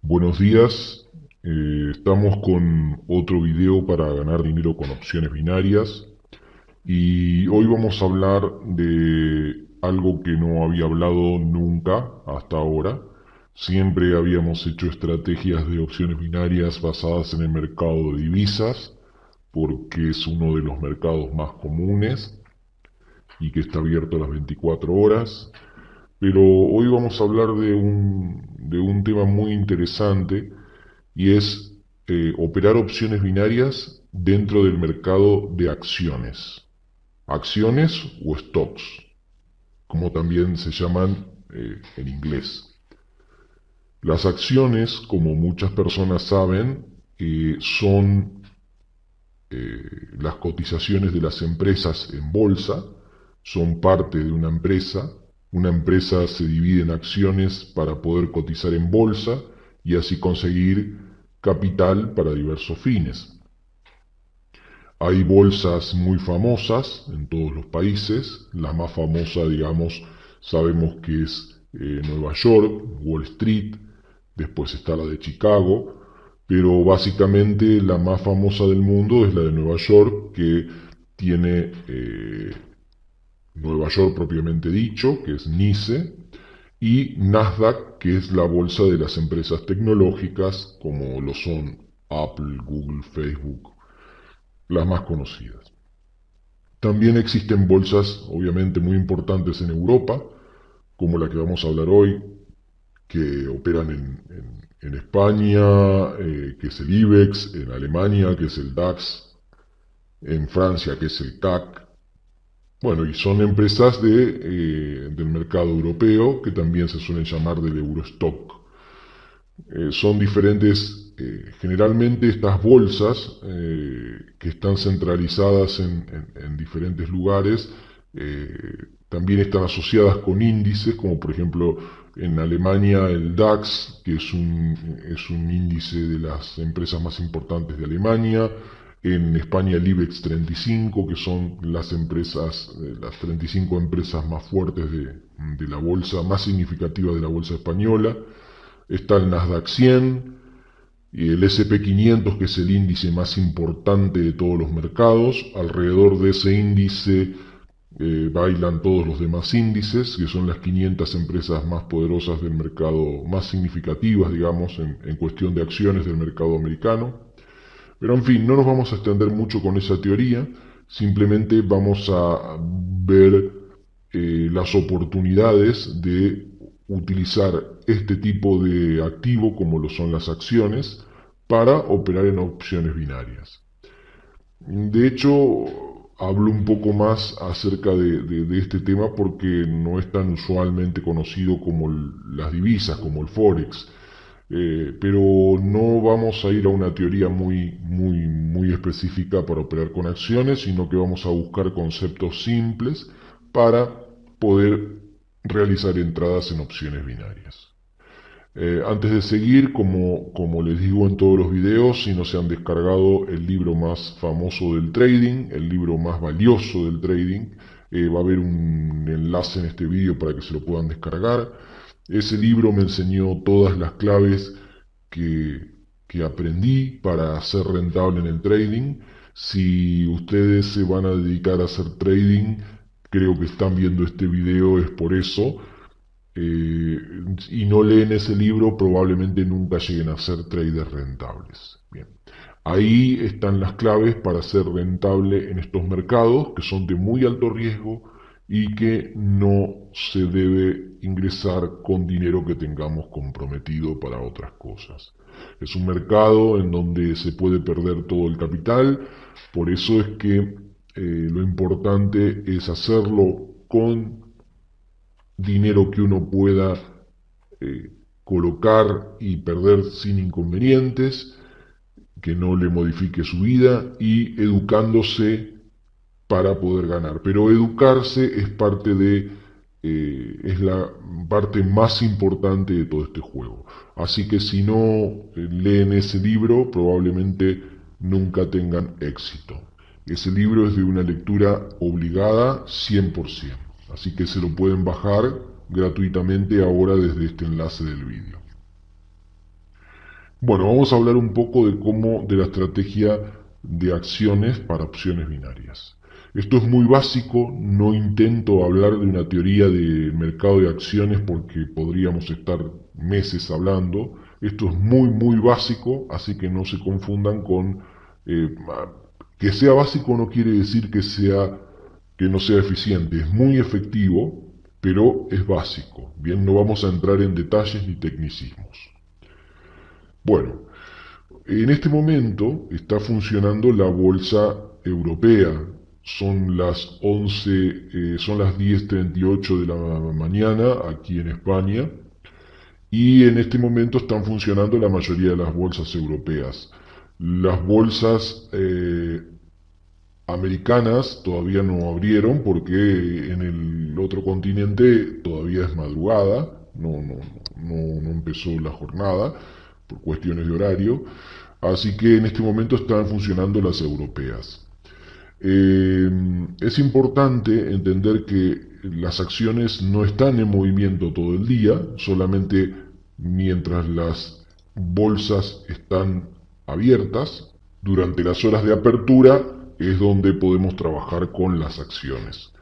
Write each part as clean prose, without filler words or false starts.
Buenos días, estamos con otro video para ganar dinero con opciones binarias y hoy vamos a hablar de algo que no había hablado nunca hasta ahora. Siempre habíamos hecho estrategias de opciones binarias basadas en el mercado de divisas porque es uno de los mercados más comunes y que está abierto las 24 horas. Pero hoy vamos a hablar de un tema muy interesante y es operar opciones binarias dentro del mercado de acciones. Acciones o stocks, como también se llaman en inglés. Las acciones, como muchas personas saben, son las cotizaciones de las empresas en bolsa, son parte de una empresa. Una empresa se divide en acciones para poder cotizar en bolsa y así conseguir capital para diversos fines. Hay bolsas muy famosas en todos los países. La más famosa, digamos, sabemos que es Nueva York, Wall Street, después está la de Chicago, pero básicamente la más famosa del mundo es la de Nueva York, que tiene Nueva York propiamente dicho, que es NYSE, y Nasdaq, que es la bolsa de las empresas tecnológicas, como lo son Apple, Google, Facebook, las más conocidas. También existen bolsas, obviamente, muy importantes en Europa, como la que vamos a hablar hoy, que operan en España, que es el IBEX, en Alemania, que es el DAX, en Francia, que es el CAC. Bueno, y son empresas del mercado europeo, que también se suelen llamar del Eurostock. Son diferentes, generalmente estas bolsas que están centralizadas en diferentes lugares, también están asociadas con índices, como por ejemplo en Alemania el DAX, que es un índice de las empresas más importantes de Alemania. En España el IBEX 35, que son las empresas, las 35 empresas más fuertes de la bolsa, más significativa de la bolsa española. Está el Nasdaq 100 y el S&P 500, que es el índice más importante de todos los mercados. Alrededor de ese índice bailan todos los demás índices, que son las 500 empresas más poderosas del mercado, más significativas, digamos, en cuestión de acciones del mercado americano. Pero en fin, no nos vamos a extender mucho con esa teoría, simplemente vamos a ver las oportunidades de utilizar este tipo de activo, como lo son las acciones, para operar en opciones binarias. De hecho, hablo un poco más acerca de este tema porque no es tan usualmente conocido como las divisas, como el Forex. Pero no vamos a ir a una teoría muy específica para operar con acciones, sino que vamos a buscar conceptos simples para poder realizar entradas en opciones binarias. Antes de seguir, como les digo en todos los videos, si no se han descargado el libro más famoso del trading, el libro más valioso del trading, va a haber un enlace en este video para que se lo puedan descargar. Ese libro me enseñó todas las claves que aprendí para ser rentable en el trading. Si ustedes se van a dedicar a hacer trading, creo que están viendo este video es por eso, eh, y no leen ese libro, probablemente nunca lleguen a ser traders rentables. Bien. Ahí están las claves para ser rentable en estos mercados que son de muy alto riesgo y que no se debe ingresar con dinero que tengamos comprometido para otras cosas. Es un mercado en donde se puede perder todo el capital, por eso es que lo importante es hacerlo con dinero que uno pueda eh, colocar y perder sin inconvenientes, que no le modifique su vida y educándose para poder ganar. Pero educarse es es la parte más importante de todo este juego. Así que si no leen ese libro, probablemente nunca tengan éxito. Ese libro es de una lectura obligada 100%. Así que se lo pueden bajar gratuitamente ahora desde este enlace del vídeo. Bueno, vamos a hablar un poco de la estrategia de acciones para opciones binarias. Esto es muy básico, no intento hablar de una teoría del mercado de acciones porque podríamos estar meses hablando. Esto es muy básico, así que no se confundan con que sea básico no quiere decir que no sea eficiente. Es muy efectivo, pero es básico. Bien, no vamos a entrar en detalles ni tecnicismos. Bueno, en este momento está funcionando la bolsa europea. Son las 10:38 de la mañana aquí en España y en este momento están funcionando la mayoría de las bolsas europeas. Las bolsas americanas todavía no abrieron porque en el otro continente todavía es madrugada, no empezó la jornada por cuestiones de horario, así que en este momento están funcionando las europeas. Es importante entender que las acciones no están en movimiento todo el día, solamente mientras las bolsas están abiertas. Durante las horas de apertura es donde podemos trabajar con las acciones.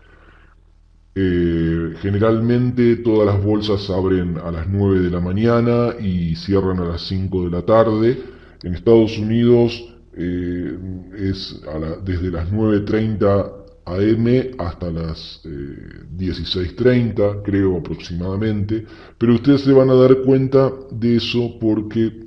Generalmente todas las bolsas abren a las 9 de la mañana y cierran a las 5 de la tarde. En Estados Unidos es desde las 9:30 AM hasta las 16:30, creo aproximadamente. Pero ustedes se van a dar cuenta de eso porque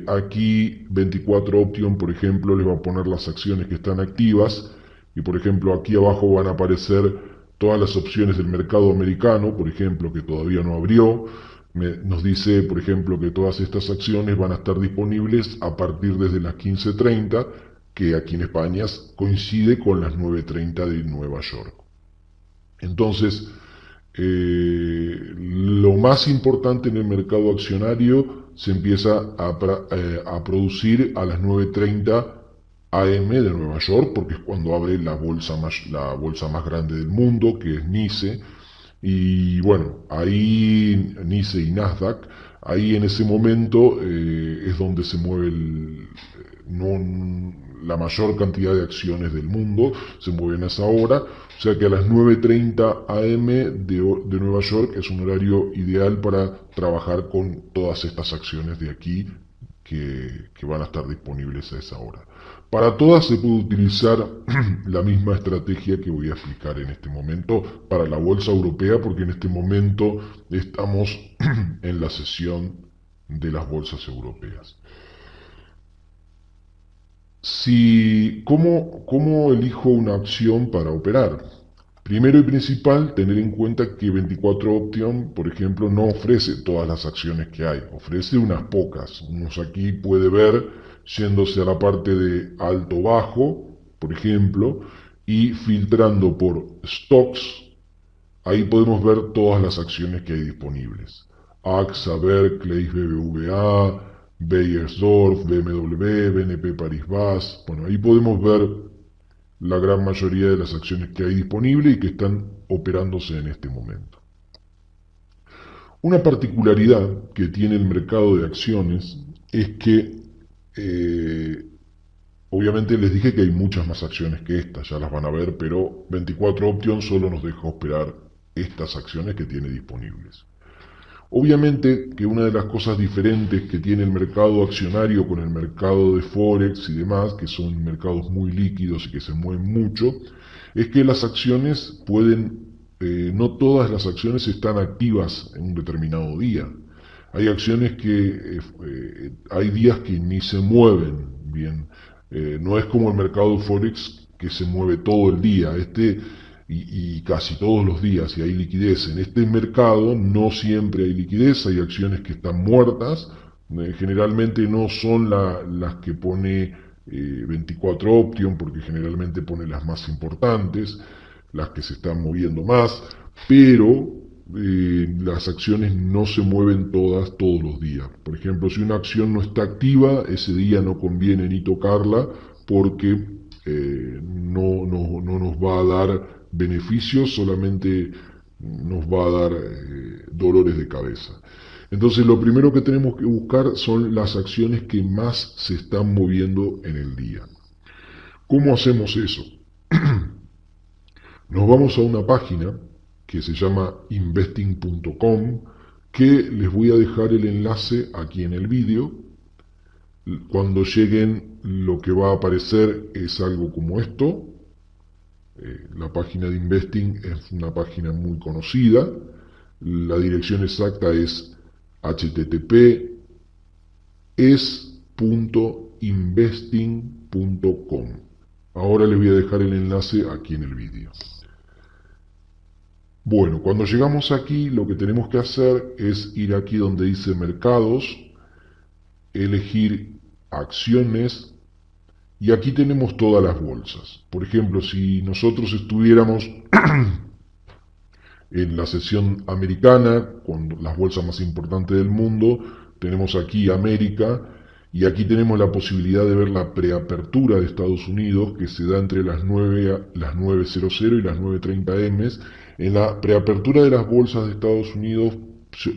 aquí 24 Option, por ejemplo, les va a poner las acciones que están activas. Y por ejemplo, aquí abajo van a aparecer todas las opciones del mercado americano, por ejemplo, que todavía no abrió. Nos dice, por ejemplo, que todas estas acciones van a estar disponibles a partir desde las 15:30, que aquí en España coincide con las 9:30 de Nueva York. Entonces, lo más importante en el mercado accionario se empieza a producir a las 9:30 AM de Nueva York, porque es cuando abre la bolsa más grande del mundo, que es NYSE. Y bueno, ahí NYSE y Nasdaq, ahí en ese momento es donde se mueve la mayor cantidad de acciones del mundo, se mueven a esa hora. O sea que a las 9:30 AM de Nueva York es un horario ideal para trabajar con todas estas acciones de aquí que van a estar disponibles a esa hora. Para todas se puede utilizar la misma estrategia que voy a explicar en este momento para la bolsa europea, porque en este momento estamos en la sesión de las bolsas europeas. ¿Cómo elijo una opción para operar? Primero y principal, tener en cuenta que 24 Option, por ejemplo, no ofrece todas las acciones que hay, ofrece unas pocas. Unos aquí puede ver yéndose a la parte de alto-bajo, por ejemplo, y filtrando por stocks, ahí podemos ver todas las acciones que hay disponibles. AXA, Barclays, BBVA, Beiersdorf, BMW, BNP Paribas. Bueno, ahí podemos ver la gran mayoría de las acciones que hay disponibles y que están operándose en este momento. Una particularidad que tiene el mercado de acciones es que, obviamente les dije que hay muchas más acciones que estas, ya las van a ver, pero 24 Option solo nos deja operar estas acciones que tiene disponibles. Obviamente que una de las cosas diferentes que tiene el mercado accionario con el mercado de Forex y demás, que son mercados muy líquidos y que se mueven mucho, es que las acciones no todas las acciones están activas en un determinado día. Hay acciones hay días que ni se mueven bien. No es como el mercado de Forex que se mueve todo el día. Y casi todos los días y hay liquidez. En este mercado no siempre hay liquidez, hay acciones que están muertas, generalmente no son las que pone 24 Option, porque generalmente pone las más importantes, las que se están moviendo más, pero las acciones no se mueven todas todos los días. Por ejemplo, si una acción no está activa, ese día no conviene ni tocarla porque no nos va a dar beneficios, solamente nos va a dar dolores de cabeza. Entonces lo primero que tenemos que buscar son las acciones que más se están moviendo en el día. ¿Cómo hacemos eso? Nos vamos a una página que se llama investing.com, que les voy a dejar el enlace aquí en el vídeo. Cuando lleguen, lo que va a aparecer es algo como esto. La página de Investing es una página muy conocida. La dirección exacta es http://es.investing.com. Ahora les voy a dejar el enlace aquí en el vídeo. Bueno, cuando llegamos aquí, lo que tenemos que hacer es ir aquí donde dice mercados, elegir acciones, y aquí tenemos todas las bolsas. Por ejemplo, si nosotros estuviéramos en la sesión americana, con las bolsas más importantes del mundo, tenemos aquí América, y aquí tenemos la posibilidad de ver la preapertura de Estados Unidos, que se da entre las 9:00 y las 9:30 am. En la preapertura de las bolsas de Estados Unidos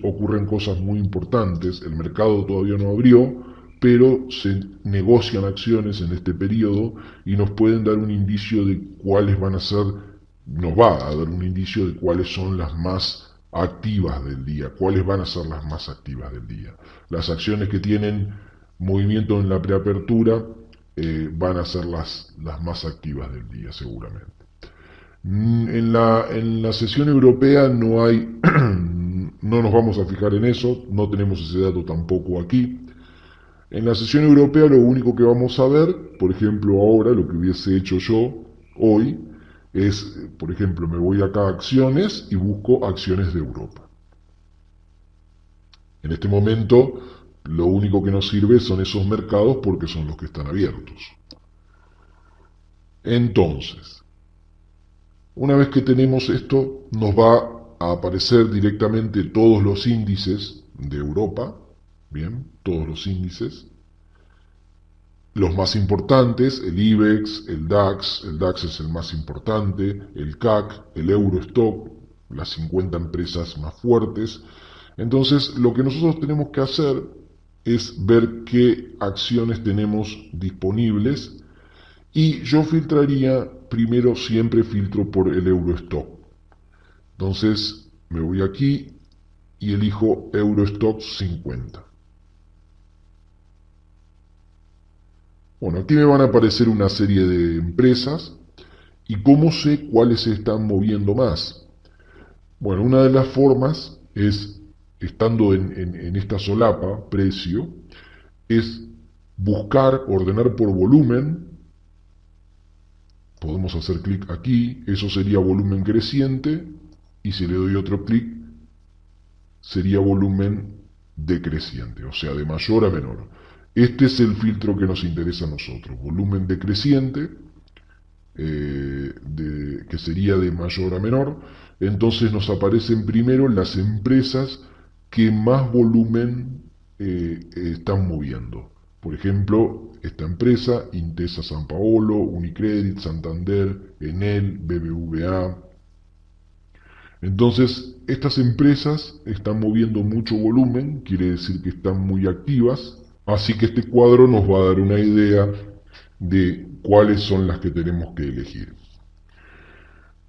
ocurren cosas muy importantes. El mercado todavía no abrió, pero se negocian acciones en este periodo y nos pueden dar un indicio de cuáles van a ser, nos va a dar un indicio de cuáles son las más activas del día, cuáles van a ser las más activas del día. Las acciones que tienen movimiento en la preapertura van a ser las más activas del día seguramente. En la sesión europea no hay, no nos vamos a fijar en eso, no tenemos ese dato tampoco aquí. En la sesión europea lo único que vamos a ver, por ejemplo ahora, lo que hubiese hecho yo hoy, es, por ejemplo, me voy acá a acciones y busco acciones de Europa. En este momento, lo único que nos sirve son esos mercados porque son los que están abiertos. Entonces, una vez que tenemos esto, nos va a aparecer directamente todos los índices de Europa, bien, todos los índices. Los más importantes, el IBEX, el DAX es el más importante, el CAC, el Eurostock, las 50 empresas más fuertes. Entonces, lo que nosotros tenemos que hacer es ver qué acciones tenemos disponibles, y yo filtraría, primero siempre filtro por el Eurostock. Entonces, me voy aquí y elijo Eurostock 50. Bueno, aquí me van a aparecer una serie de empresas. ¿Y cómo sé cuáles se están moviendo más? Bueno, una de las formas es, estando en esta solapa, precio, es buscar, ordenar por volumen. Podemos hacer clic aquí, eso sería volumen creciente, y si le doy otro clic, sería volumen decreciente, o sea, de mayor a menor. Este es el filtro que nos interesa a nosotros, volumen decreciente, que sería de mayor a menor. Entonces nos aparecen primero las empresas que más volumen están moviendo. Por ejemplo, esta empresa, Intesa Sanpaolo, Unicredit, Santander, Enel, BBVA. Entonces, estas empresas están moviendo mucho volumen, quiere decir que están muy activas, así que este cuadro nos va a dar una idea de cuáles son las que tenemos que elegir.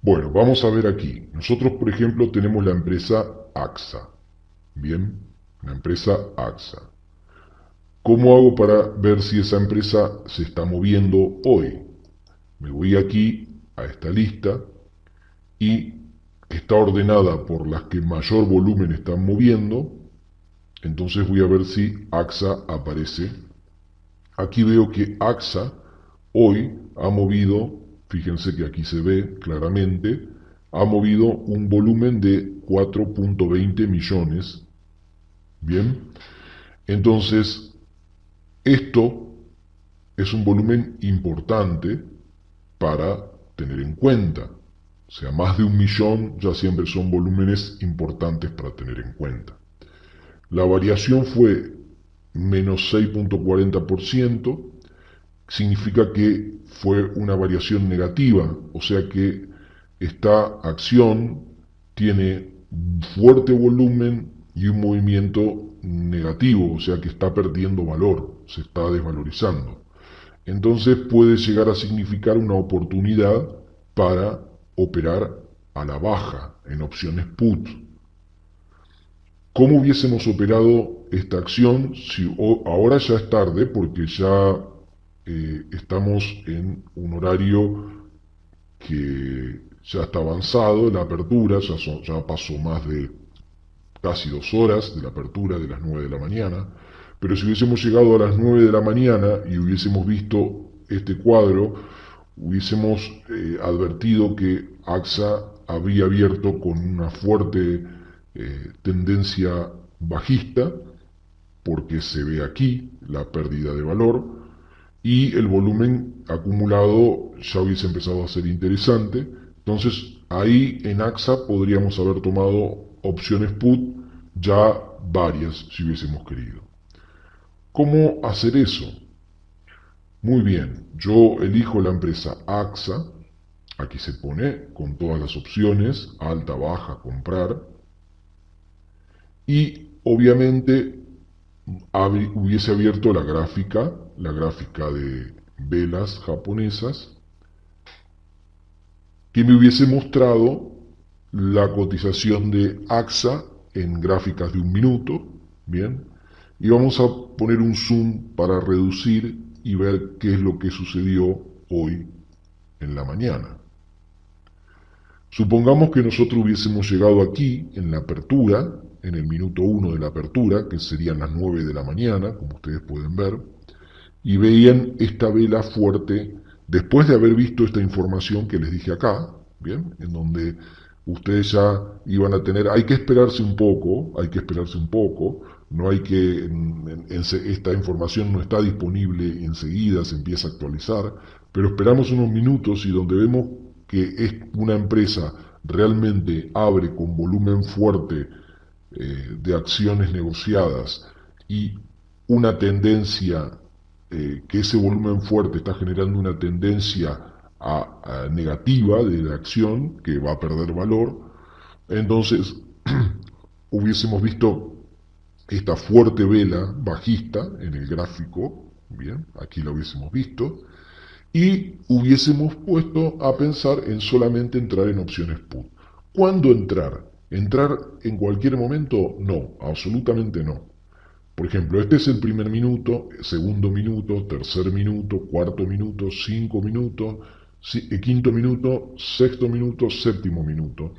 Bueno, vamos a ver aquí. Nosotros, por ejemplo, tenemos la empresa AXA. Bien, la empresa AXA. ¿Cómo hago para ver si esa empresa se está moviendo hoy? Me voy aquí a esta lista y está ordenada por las que mayor volumen están moviendo. Entonces voy a ver si AXA aparece. Aquí veo que AXA hoy ha movido, fíjense que aquí se ve claramente, ha movido un volumen de 4.20 millones. Bien, entonces esto es un volumen importante para tener en cuenta. O sea, más de 1 millón ya siempre son volúmenes importantes para tener en cuenta. La variación fue menos 6.40%, significa que fue una variación negativa, o sea que esta acción tiene fuerte volumen, y un movimiento negativo, o sea que está perdiendo valor, se está desvalorizando. Entonces puede llegar a significar una oportunidad para operar a la baja en opciones put. ¿Cómo hubiésemos operado esta acción si ahora ya es tarde porque ya estamos en un horario que ya está avanzado, la apertura, ya pasó más de casi 2 horas de la apertura de las 9 de la mañana, pero si hubiésemos llegado a las 9 de la mañana y hubiésemos visto este cuadro, hubiésemos advertido que AXA había abierto con una fuerte tendencia bajista, porque se ve aquí la pérdida de valor, y el volumen acumulado ya hubiese empezado a ser interesante. Entonces ahí en AXA podríamos haber tomado opciones put ya varias si hubiésemos querido. ¿Cómo hacer eso? Muy bien, yo elijo la empresa AXA, aquí se pone con todas las opciones, alta, baja, comprar, y obviamente hubiese abierto la gráfica de velas japonesas, que me hubiese mostrado la cotización de AXA en gráficas de 1 minuto, bien, y vamos a poner un zoom para reducir y ver qué es lo que sucedió hoy en la mañana. Supongamos que nosotros hubiésemos llegado aquí en la apertura, en el minuto 1 de la apertura, que serían las 9 de la mañana, como ustedes pueden ver, y veían esta vela fuerte después de haber visto esta información que les dije acá, bien, en donde ustedes ya iban a tener, hay que esperarse un poco, no hay que, esta información no está disponible enseguida, se empieza a actualizar, pero esperamos unos minutos y donde vemos que es una empresa realmente abre con volumen fuerte de acciones negociadas y una tendencia, que ese volumen fuerte está generando una tendencia a negativa de la acción que va a perder valor, entonces hubiésemos visto esta fuerte vela bajista en el gráfico, bien, aquí la hubiésemos visto, y hubiésemos puesto a pensar en solamente entrar en opciones put. ¿Cuándo entrar? ¿Entrar en cualquier momento? No, absolutamente no. Por ejemplo, este es el primer minuto, segundo minuto, tercer minuto, cuarto minuto, 5 minutos, quinto minuto, sexto minuto, séptimo minuto.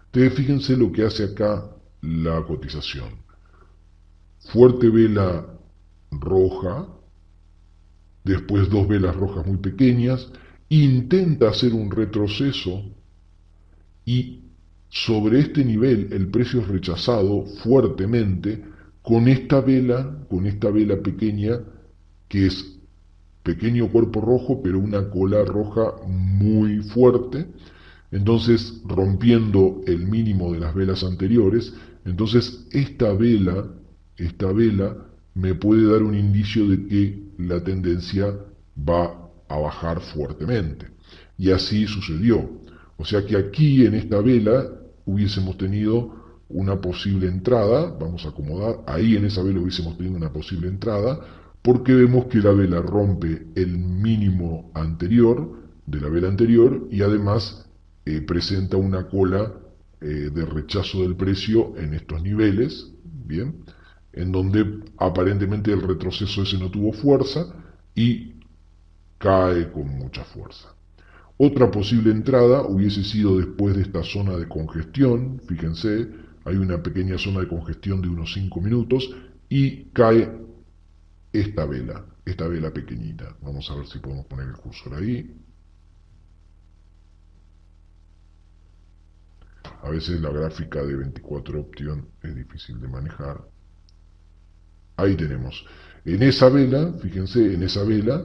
Ustedes fíjense lo que hace acá la cotización. Fuerte vela roja, después dos velas rojas muy pequeñas, intenta hacer un retroceso y sobre este nivel el precio es rechazado fuertemente con esta vela pequeña que es pequeño cuerpo rojo pero una cola roja muy fuerte, entonces rompiendo el mínimo de las velas anteriores, entonces esta vela me puede dar un indicio de que la tendencia va a bajar fuertemente. Y así sucedió. O sea que aquí en esta vela hubiésemos tenido una posible entrada, vamos a acomodar, ahí en esa vela hubiésemos tenido una posible entrada, porque vemos que la vela rompe el mínimo anterior de la vela anterior y además presenta una cola de rechazo del precio en estos niveles, bien, en donde aparentemente el retroceso ese no tuvo fuerza y cae con mucha fuerza. Otra posible entrada hubiese sido después de esta zona de congestión, fíjense, hay una pequeña zona de congestión de unos 5 minutos y cae esta vela pequeñita. Vamos a ver si podemos poner el cursor ahí. A veces la gráfica de 24 option es difícil de manejar. Ahí tenemos. En esa vela, fíjense, en esa vela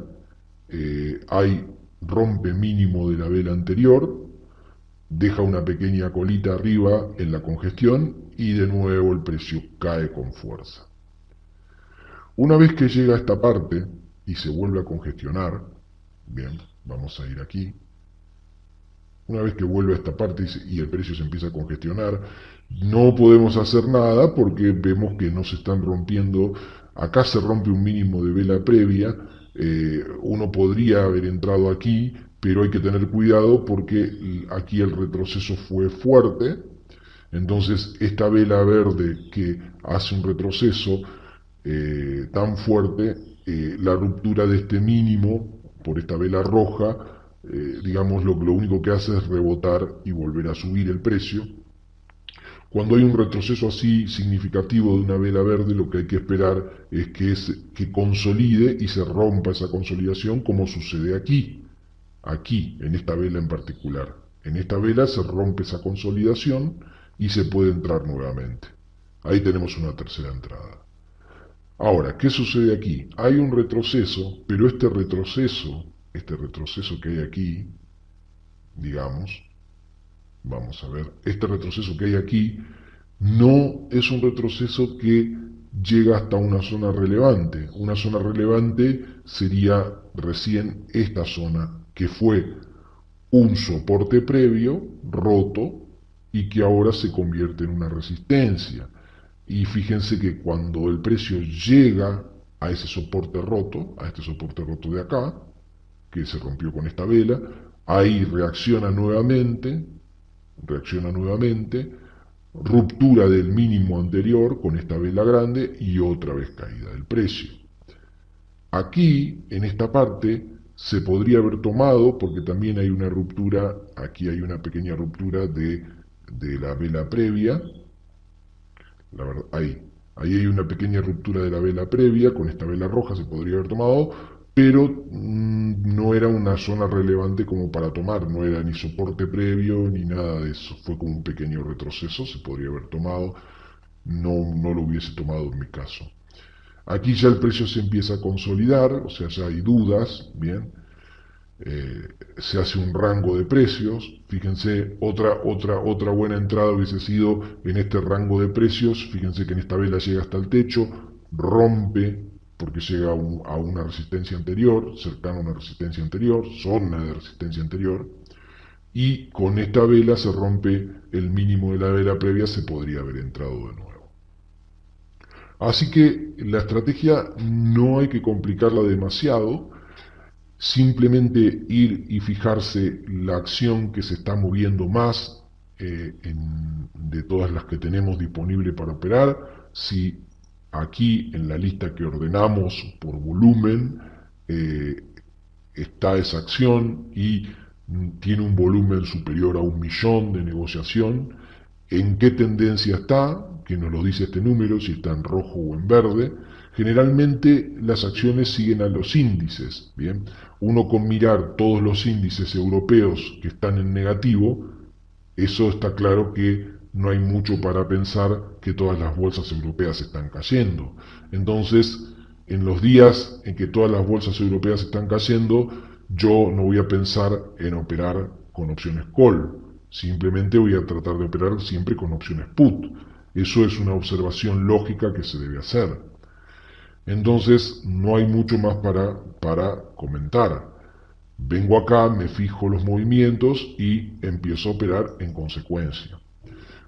hay rompe mínimo de la vela anterior, deja una pequeña colita arriba en la congestión y de nuevo el precio cae con fuerza. Una vez que llega a esta parte y se vuelve a congestionar, bien, vamos a ir aquí, Una vez que vuelve a esta parte y el precio se empieza a congestionar, no podemos hacer nada porque vemos que no se están rompiendo. Acá se rompe un mínimo de vela previa. Uno podría haber entrado aquí, pero hay que tener cuidado porque aquí el retroceso fue fuerte. Entonces esta vela verde que hace un retroceso tan fuerte, la ruptura de este mínimo por esta vela roja, digamos, lo único que hace es rebotar y volver a subir el precio. Cuando hay un retroceso así significativo de una vela verde, lo que hay que esperar es que consolide y se rompa esa consolidación como sucede aquí, en esta vela en particular. En esta vela se rompe esa consolidación y se puede entrar nuevamente. Ahí tenemos una tercera entrada. Ahora, ¿qué sucede aquí? Hay un retroceso, pero este retroceso que hay aquí, digamos, vamos a ver, este retroceso que hay aquí no es un retroceso que llega hasta una zona relevante. Una zona relevante sería recién esta zona, que fue un soporte previo roto y que ahora se convierte en una resistencia. Y fíjense que cuando el precio llega a ese soporte roto, a este soporte roto de acá, que se rompió con esta vela, ahí reacciona nuevamente, ruptura del mínimo anterior con esta vela grande y otra vez caída del precio. Aquí, en esta parte, se podría haber tomado, porque también hay una ruptura, aquí hay una pequeña ruptura de la vela previa, la verdad, ahí hay una pequeña ruptura de la vela previa, con esta vela roja se podría haber tomado, pero no era una zona relevante como para tomar, no era ni soporte previo ni nada de eso, fue como un pequeño retroceso, se podría haber tomado, no lo hubiese tomado en mi caso. Aquí ya el precio se empieza a consolidar, o sea, ya hay dudas, bien, se hace un rango de precios. Fíjense, otra buena entrada hubiese sido en este rango de precios. Fíjense que en esta vela llega hasta el techo, rompe porque llega a una resistencia anterior, cercana a una resistencia anterior, zona de resistencia anterior, y con esta vela se rompe el mínimo de la vela previa, se podría haber entrado de nuevo. Así que la estrategia no hay que complicarla demasiado, simplemente ir y fijarse la acción que se está moviendo más de todas las que tenemos disponible para operar. Si aquí en la lista que ordenamos por volumen eh, está esa acción y tiene un volumen superior a 1 millón de negociación, en qué tendencia está, que nos lo dice este número, si está en rojo o en verde. Generalmente las acciones siguen a los índices, ¿bien? Uno con mirar todos los índices europeos que están en negativo, eso está claro que no hay mucho para pensar que todas las bolsas europeas están cayendo. Entonces, en los días en que todas las bolsas europeas están cayendo, yo no voy a pensar en operar con opciones call. Simplemente voy a tratar de operar siempre con opciones put. Eso es una observación lógica que se debe hacer. Entonces, no hay mucho más para comentar. Vengo acá, me fijo los movimientos y empiezo a operar en consecuencia.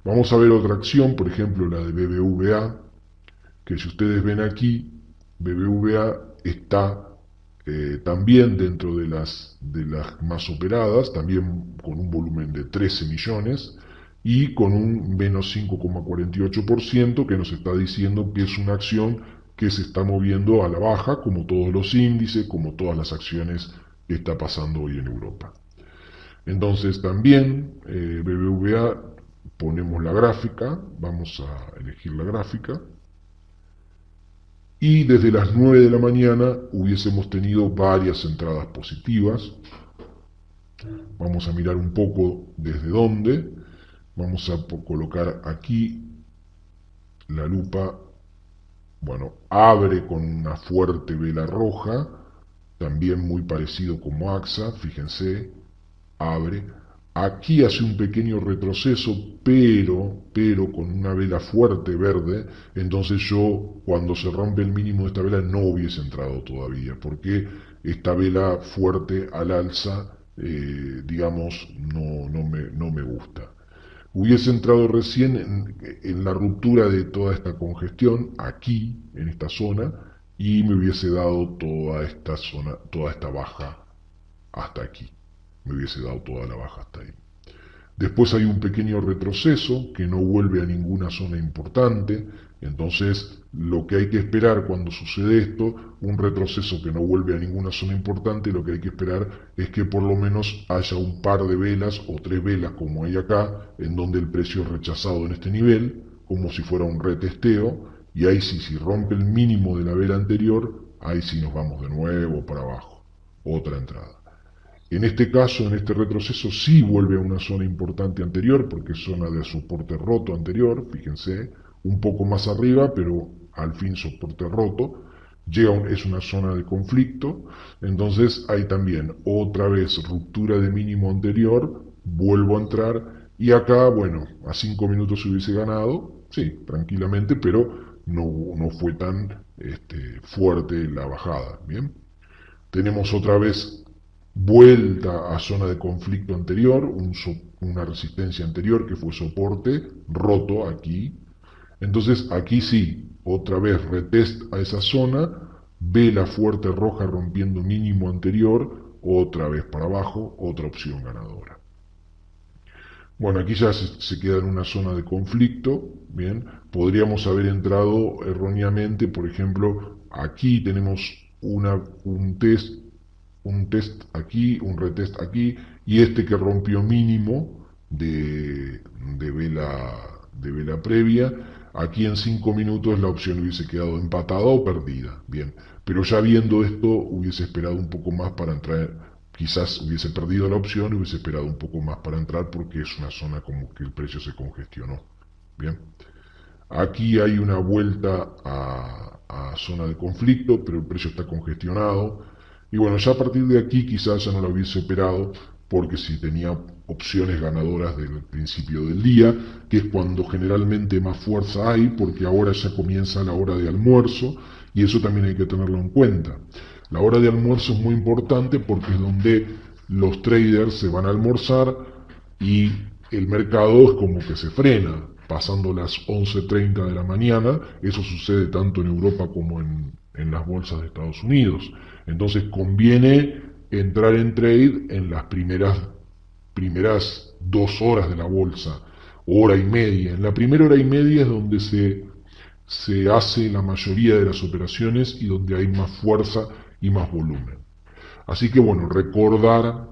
Vamos a ver otra acción, por ejemplo la de BBVA, que si ustedes ven aquí, BBVA está también dentro de las más operadas, también con un volumen de 13 millones y con un menos 5,48% que nos está diciendo que es una acción que se está moviendo a la baja, como todos los índices, como todas las acciones que está pasando hoy en Europa. Entonces también BBVA, ponemos la gráfica, vamos a elegir la gráfica, y desde las 9 de la mañana hubiésemos tenido varias entradas positivas. Vamos a mirar un poco desde dónde. Vamos a colocar aquí la lupa. Bueno, abre con una fuerte vela roja, también muy parecido como AXA, fíjense, abre. Aquí hace un pequeño retroceso, pero con una vela fuerte verde. Entonces yo, cuando se rompe el mínimo de esta vela, no hubiese entrado todavía, porque esta vela fuerte al alza digamos, no me gusta. Hubiese entrado recién en la ruptura de toda esta congestión, aquí, en esta zona, y me hubiese dado toda esta zona, toda esta baja hasta aquí. Me hubiese dado toda la baja hasta ahí. Después hay un pequeño retroceso que no vuelve a ninguna zona importante. Entonces, lo que hay que esperar cuando sucede esto, un retroceso que no vuelve a ninguna zona importante, lo que hay que esperar es que por lo menos haya un par de velas o tres velas como hay acá, en donde el precio es rechazado en este nivel, como si fuera un retesteo, y ahí sí, si rompe el mínimo de la vela anterior, ahí sí nos vamos de nuevo para abajo, otra entrada. En este caso, en este retroceso, sí vuelve a una zona importante anterior, porque es zona de soporte roto anterior, fíjense, un poco más arriba, pero al fin soporte roto, es una zona de conflicto, entonces hay también otra vez ruptura de mínimo anterior, vuelvo a entrar, y acá, bueno, a 5 minutos se hubiese ganado, sí, tranquilamente, pero no fue tan fuerte la bajada, ¿bien? Tenemos otra vez vuelta a zona de conflicto anterior, una resistencia anterior que fue soporte, roto aquí. Entonces aquí sí, otra vez retest a esa zona, vela fuerte roja rompiendo mínimo anterior, otra vez para abajo, otra opción ganadora. Bueno, aquí ya se queda en una zona de conflicto, bien, podríamos haber entrado erróneamente, por ejemplo, aquí tenemos un test aquí, un retest aquí, y este que rompió mínimo de vela previa, aquí en 5 minutos la opción hubiese quedado empatada o perdida, bien, pero ya viendo esto hubiese esperado un poco más para entrar, quizás hubiese perdido la opción y hubiese esperado un poco más para entrar porque es una zona como que el precio se congestionó, bien. Aquí hay una vuelta a zona de conflicto, pero el precio está congestionado. Y bueno, ya a partir de aquí quizás ya no lo hubiese operado, porque si tenía opciones ganadoras del principio del día, que es cuando generalmente más fuerza hay, porque ahora ya comienza la hora de almuerzo, y eso también hay que tenerlo en cuenta. La hora de almuerzo es muy importante porque es donde los traders se van a almorzar y el mercado es como que se frena, pasando las 11:30 de la mañana, eso sucede tanto en Europa como en las bolsas de Estados Unidos. Entonces conviene entrar en trade en las primeras 2 horas de la bolsa, hora y media. En la primera hora y media es donde se hace la mayoría de las operaciones y donde hay más fuerza y más volumen. Así que bueno, recordar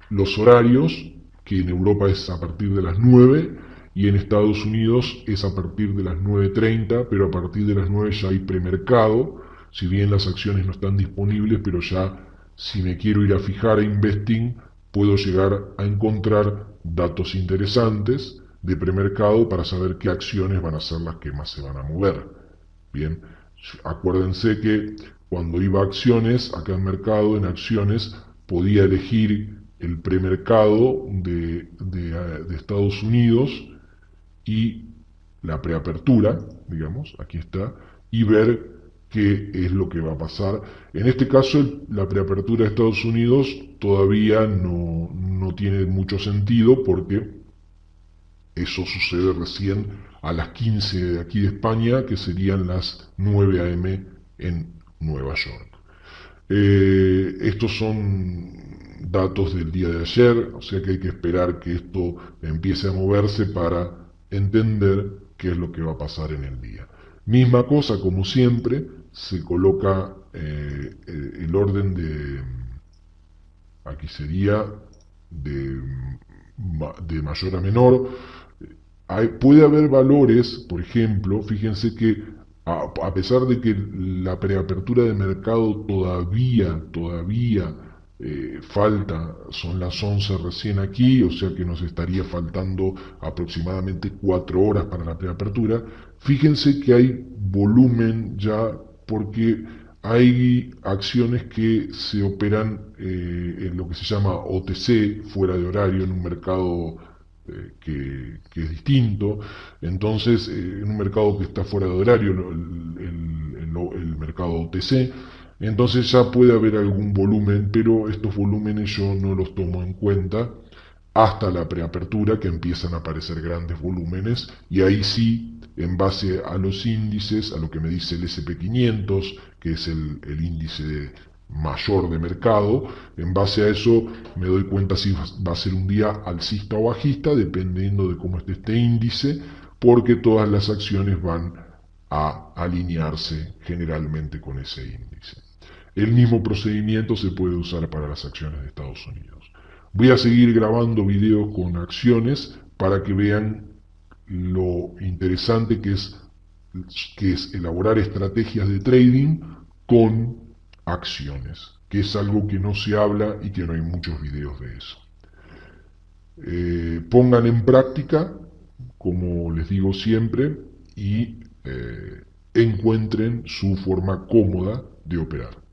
los horarios, que en Europa es a partir de las 9 y en Estados Unidos es a partir de las 9:30, pero a partir de las 9 ya hay premercado, si bien las acciones no están disponibles, pero ya si me quiero ir a fijar a Investing, puedo llegar a encontrar datos interesantes de premercado para saber qué acciones van a ser las que más se van a mover. Bien, acuérdense que cuando iba a acciones, acá en mercado, en acciones, podía elegir el premercado de Estados Unidos y la preapertura, digamos, aquí está, y ver qué es lo que va a pasar. En este caso, la preapertura de Estados Unidos todavía no tiene mucho sentido porque eso sucede recién a las 15 de aquí de España, que serían las 9 a.m. en Nueva York. Estos son datos del día de ayer, o sea que hay que esperar que esto empiece a moverse para entender qué es lo que va a pasar en el día. Misma cosa, como siempre, se coloca el orden aquí sería de, de mayor a menor. Puede haber valores, por ejemplo, fíjense que a pesar de que la preapertura de mercado todavía falta, son las 11 recién aquí, o sea que nos estaría faltando aproximadamente 4 horas para la preapertura, fíjense que hay volumen ya porque hay acciones que se operan en lo que se llama OTC, fuera de horario, en un mercado que es distinto. Entonces, en un mercado que está fuera de horario, el mercado OTC, Entonces ya puede haber algún volumen, pero estos volúmenes yo no los tomo en cuenta hasta la preapertura, que empiezan a aparecer grandes volúmenes, y ahí sí, en base a los índices, a lo que me dice el SP500, que es el índice mayor de mercado, en base a eso me doy cuenta si va a ser un día alcista o bajista, dependiendo de cómo esté este índice, porque todas las acciones van a alinearse generalmente con ese índice. El mismo procedimiento se puede usar para las acciones de Estados Unidos. Voy a seguir grabando videos con acciones para que vean lo interesante que es elaborar estrategias de trading con acciones, que es algo que no se habla y que no hay muchos videos de eso. Pongan en práctica, como les digo siempre, y encuentren su forma cómoda de operar.